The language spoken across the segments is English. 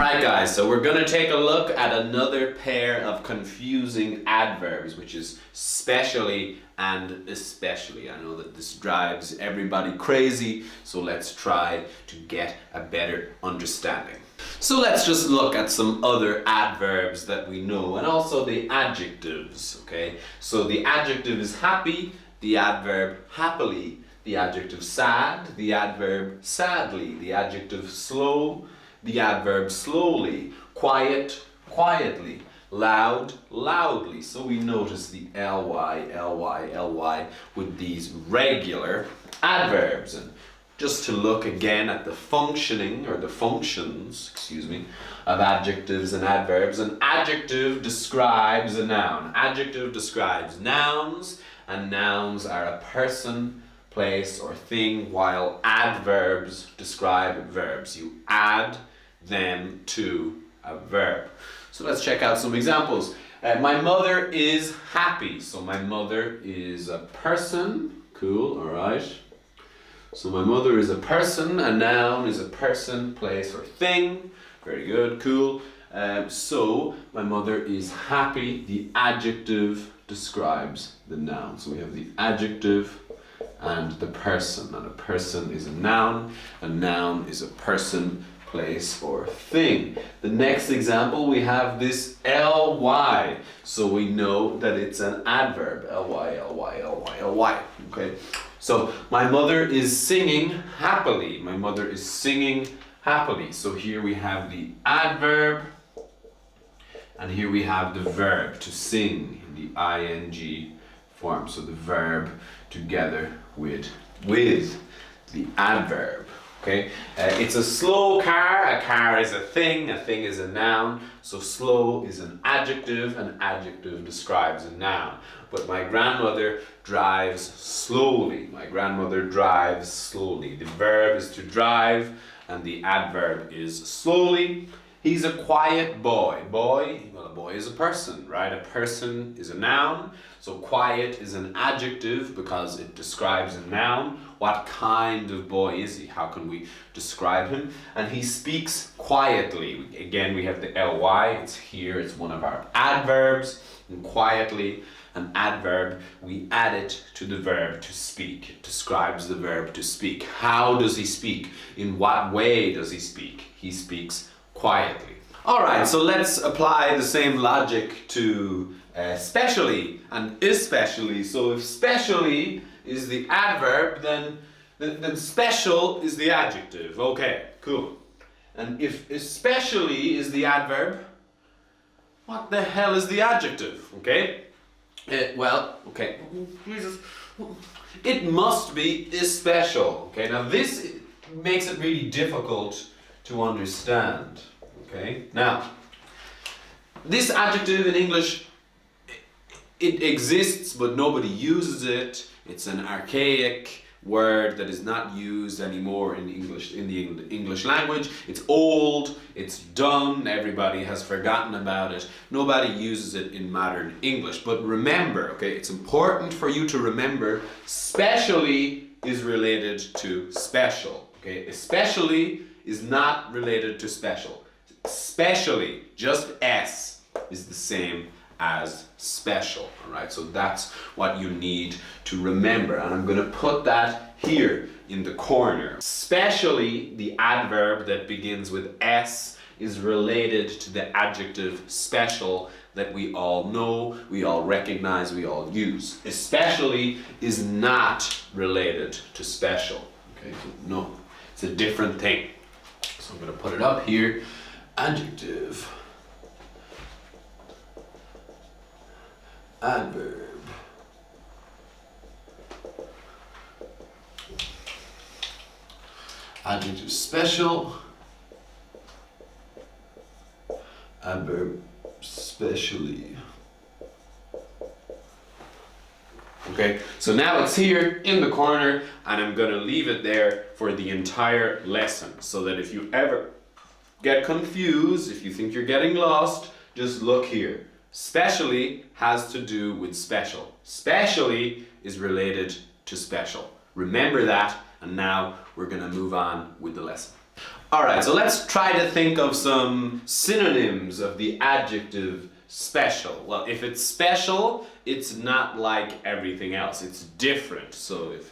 Alright guys, so we're going to take a look at another pair of confusing adverbs, which is specially and especially. I know that this drives everybody crazy, so let's try to get a better understanding. So let's just look at some other adverbs that we know, and also the adjectives, okay? So the adjective is happy, the adverb happily, the adjective sad, the adverb sadly, the adjective slow, the adverb slowly, quiet, quietly, loud, loudly. So we notice the ly, ly, ly with these regular adverbs. And just to look again at the functioning or the functions, of adjectives and adverbs. An adjective describes a noun. Adjective describes nouns, and nouns are a person, place, or thing, while adverbs describe verbs. You add them to a verb. So let's check out some examples. My mother is happy. So my mother is a person. Cool, all right. So my mother is a person. A noun is a person, place, or thing. Very good, cool. So my mother is happy. The adjective describes the noun. So we have the adjective and the person. And a person is a noun is a person, place, or thing. The next example, we have this ly. So we know that it's an adverb. ly, ly, ly, ly. Okay. So my mother is singing happily. My mother is singing happily. So here we have the adverb, and here we have the verb to sing in the ing form. So the verb together with the adverb. Okay, it's a slow car. A car is a thing is a noun. So slow is an adjective describes a noun. But my grandmother drives slowly. My grandmother drives slowly. The verb is to drive, and the adverb is slowly. He's a quiet boy. Well, a boy is a person, right? A person is a noun. So quiet is an adjective because it describes a noun. What kind of boy is he? How can we describe him? And he speaks quietly. Again, we have the ly. It's here. It's one of our adverbs. And quietly, an adverb, we add it to the verb to speak. It describes the verb to speak. How does he speak? In what way does he speak? He speaks quietly. All right, so let's apply the same logic to specially and especially. So if specially is the adverb, then special is the adjective. Okay, cool. And if especially is the adverb, what the hell is the adjective? Okay. Okay. Jesus. It must be especial. Okay. Now this makes it really difficult to understand. Okay. Now, this adjective in English, it exists, but nobody uses it. It's an archaic word that is not used anymore in English, in the English language. It's old, it's done, everybody has forgotten about it. Nobody uses it in modern English. But remember, okay, it's important for you to remember, specially is related to special. Okay, especially is not related to special. Specially, just S, is the same as special. All right, so that's what you need to remember, and I'm going to put that here in the corner. Specially, the adverb that begins with S is related to the adjective special that we all know, we all recognize, we all use. Especially is not related to special. Okay, so no, it's a different thing. So I'm going to put it up here. Adjective, adverb, adjective special, adverb specially. Okay, so now it's here in the corner, and I'm going to leave it there for the entire lesson, so that if you ever get confused, if you think you're getting lost, just look here. Specially has to do with special. Specially is related to special. Remember that, and now we're going to move on with the lesson. Alright, so let's try to think of some synonyms of the adjective special. Well, if it's special, it's not like everything else. It's different. So if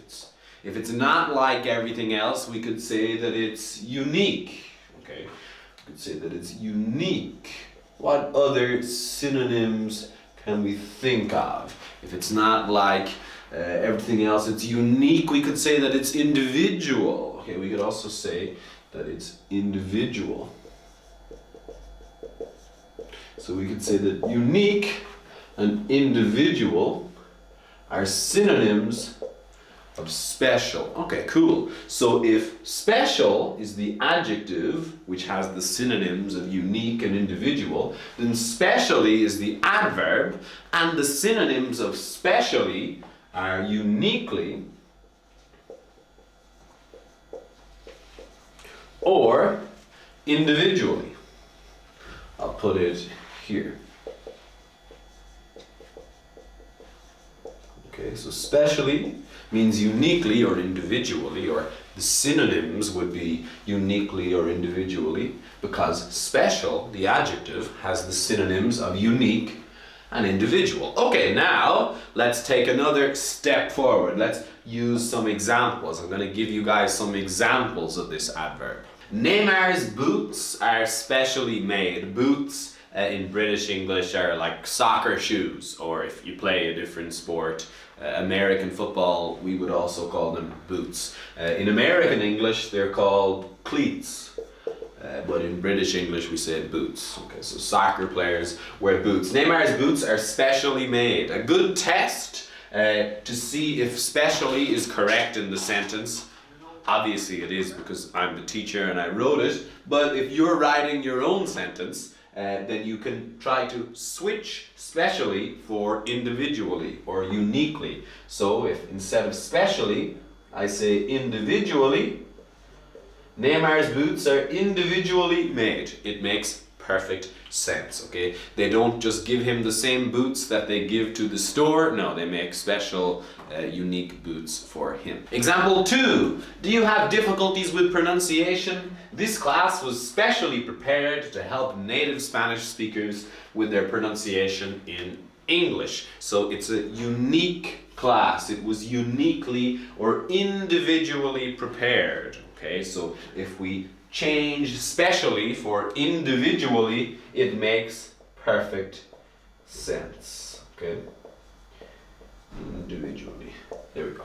it's not like everything else, we could say that it's unique. Okay, we could say that it's unique. What other synonyms can we think of? If it's not like everything else, it's unique. We could say that it's individual. Okay, we could also say that it's individual. So we could say that unique and individual are synonyms of special. Okay, cool. So if special is the adjective which has the synonyms of unique and individual, then specially is the adverb, and the synonyms of specially are uniquely or individually. I'll put it here. Okay, so specially means uniquely or individually, or the synonyms would be uniquely or individually, because special, the adjective, has the synonyms of unique and individual. Okay, now let's take another step forward. Let's use some examples. I'm going to give you guys some examples of this adverb. Neymar's boots are specially made. Boots in British English are like soccer shoes, or if you play a different sport, American football, we would also call them boots. In American English, they're called cleats, but in British English, we say boots. Okay, so soccer players wear boots. Neymar's boots are specially made. A good test to see if specially is correct in the sentence. Obviously it is, because I'm the teacher and I wrote it, but if you're writing your own sentence, then you can try to switch specially for individually or uniquely. So if instead of specially, I say individually, Neymar's boots are individually made. It makes perfect sense, okay? They don't just give him the same boots that they give to the store. No, they make special, unique boots for him. Example 2. Do you have difficulties with pronunciation? This class was specially prepared to help native Spanish speakers with their pronunciation in English. So it's a unique class. It was uniquely or individually prepared. Okay, so if we change specially for individually, it makes perfect sense. Okay, individually. There we go.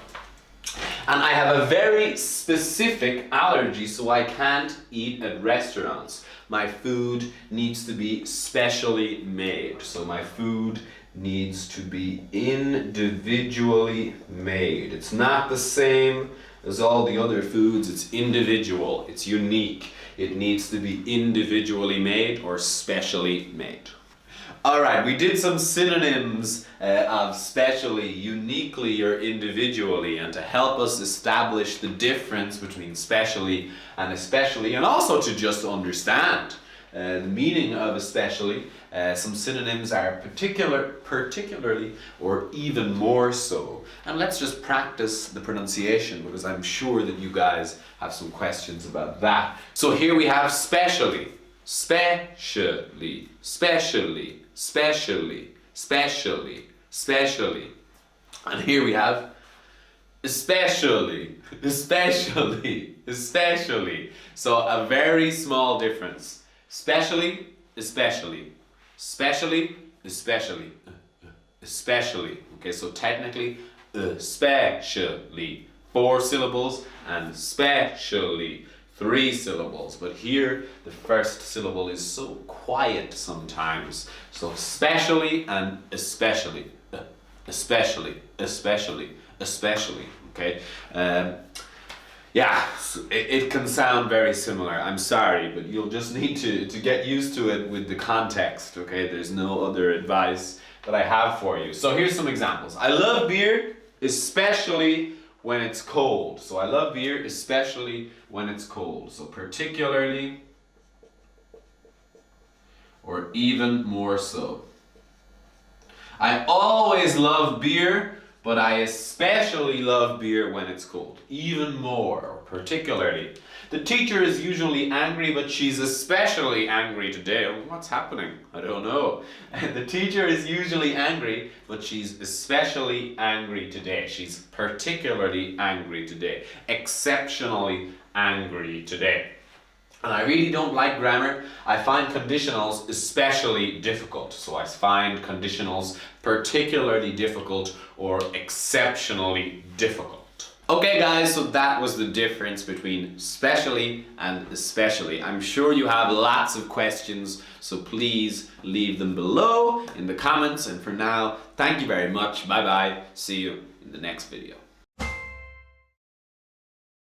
And I have a very specific allergy, so I can't eat at restaurants. My food needs to be specially made. So my food needs to be individually made. It's not the same as all the other foods. It's individual, it's unique. It needs to be individually made or specially made. Alright, we did some synonyms of specially, uniquely, or individually, and to help us establish the difference between specially and especially, and also to just understand the meaning of especially, some synonyms are particularly, or even more so. And let's just practice the pronunciation, because I'm sure that you guys have some questions about that. So here we have specially, specially, specially, specially, specially, specially. And here we have especially, especially, especially. So a very small difference. Specially, especially, specially, especially, especially. Okay, so technically, especially 4 syllables and specially 3 syllables. But here, the first syllable is so quiet sometimes. So specially and especially, especially, especially, especially. Okay. Yeah, it can sound very similar. I'm sorry, but you'll just need to get used to it with the context, okay? There's no other advice that I have for you. So here's some examples. I love beer, especially when it's cold. So I love beer, especially when it's cold. So particularly, or even more so. I always love beer, but I especially love beer when it's cold. Even more, or particularly. The teacher is usually angry, but she's especially angry today. What's happening? I don't know. The teacher is usually angry, but she's especially angry today. She's particularly angry today. Exceptionally angry today. And I really don't like grammar. I find conditionals especially difficult. So I find conditionals particularly difficult or exceptionally difficult. Okay guys, so that was the difference between specially and especially. I'm sure you have lots of questions, so please leave them below in the comments. And for now, thank you very much. Bye bye. See you in the next video.